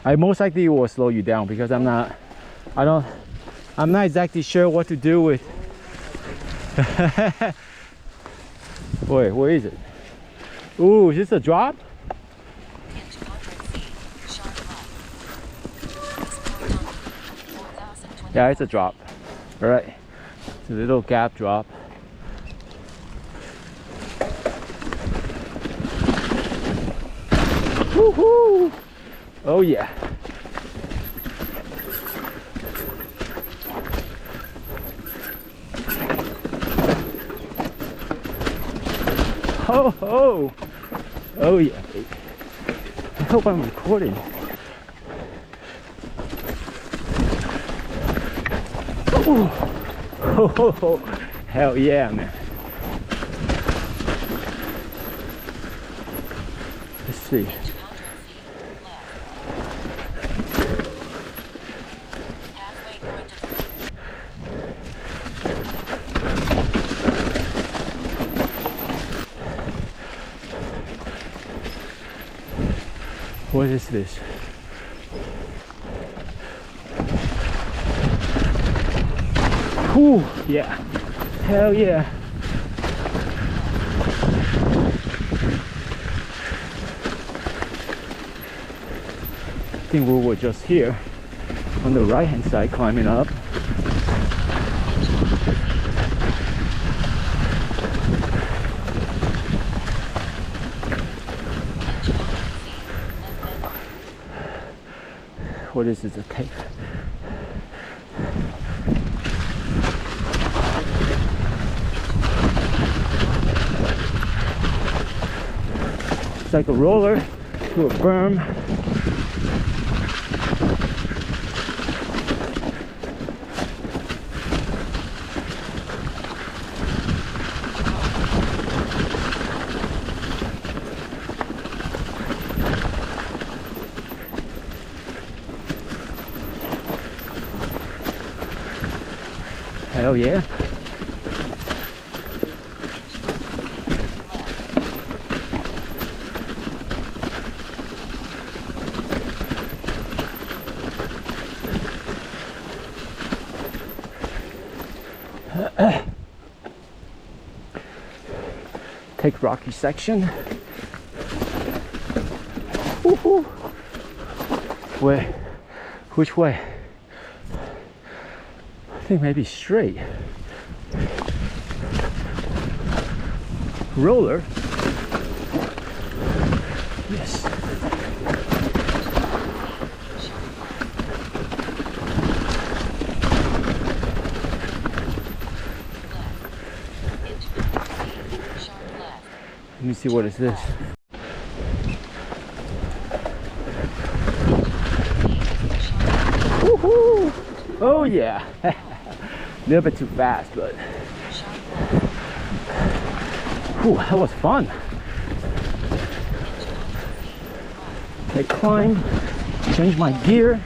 I most likely will slow you down because I'm not exactly sure what to do with. Wait, where is it? Ooh, is this a drop? Yeah, it's a drop. All right, it's a little gap drop. Woohoo! Oh yeah. Ho ho! Oh yeah. I hope I'm recording. Ooh. Ho ho ho! Hell yeah, man. Let's see. What is this? Whew, yeah. Hell yeah. I think we were just here on the right hand side climbing up. What is this, a tape? It's like a roller to a berm. Hell yeah. Take rocky section. Woohoo. Where? Which way? I think maybe straight. Roller. Yes. Let me see, what is this? Woohoo! Oh yeah! A little bit too fast, but whew, that was fun. I climb, change my gear.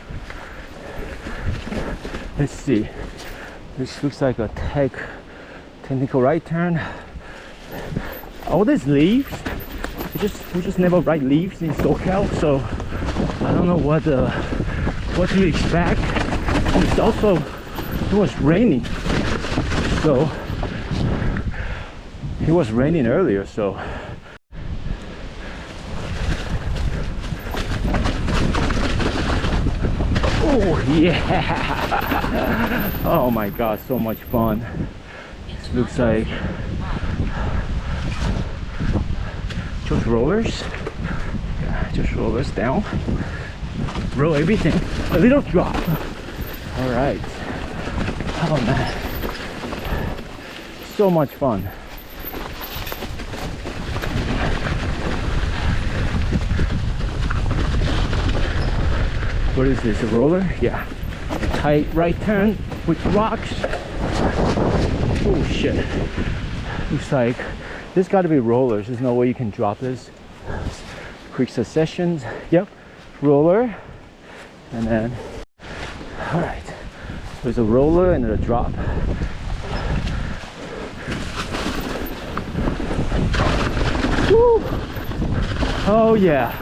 Let's see. This looks like a technical right turn. All these leaves, we just never ride leaves in SoCal, so I don't know what to expect. It's also, it was raining, so it was raining earlier, so oh yeah. Oh my god, so much fun. It looks like just rollers. Yeah, just rollers down, roll everything, a little drop. All right. Oh man, so much fun. What is this, a roller? Yeah. A tight right turn with rocks. Oh shit. Looks like this got to be rollers. There's no way you can drop this. Quick successions. Yep. Roller. And then, all right. There's a roller and a drop. Woo! Oh yeah.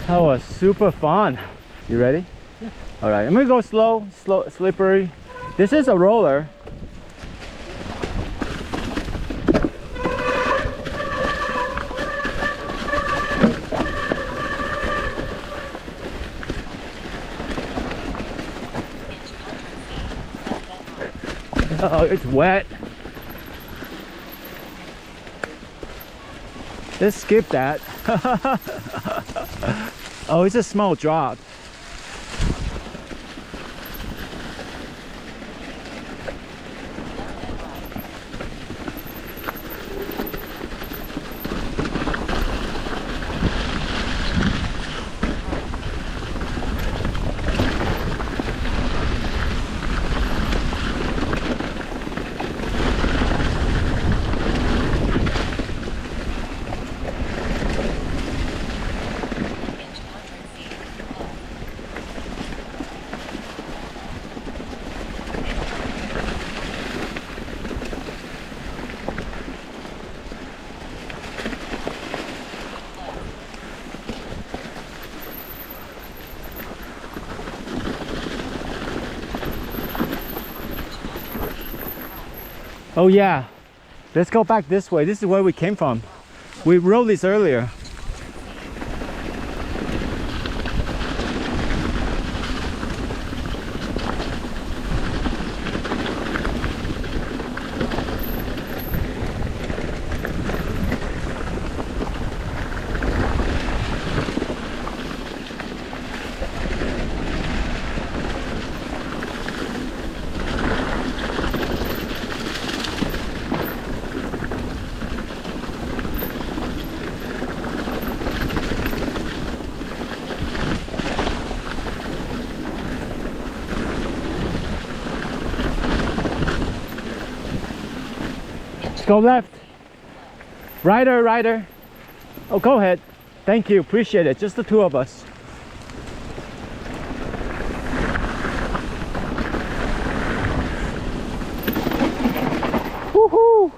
That was super fun. You ready? Yeah. All right, I'm gonna go slow, slippery. This is a roller. Oh, it's wet. Let's skip that. Oh, it's a small drop. Oh yeah, let's go back this way. This is where we came from. We rode this earlier. Go left. Rider. Oh, go ahead. Thank you, appreciate it. Just the two of us. Woohoo!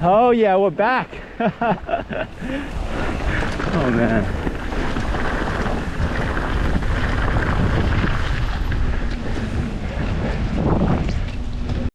Oh yeah, we're back. Oh man.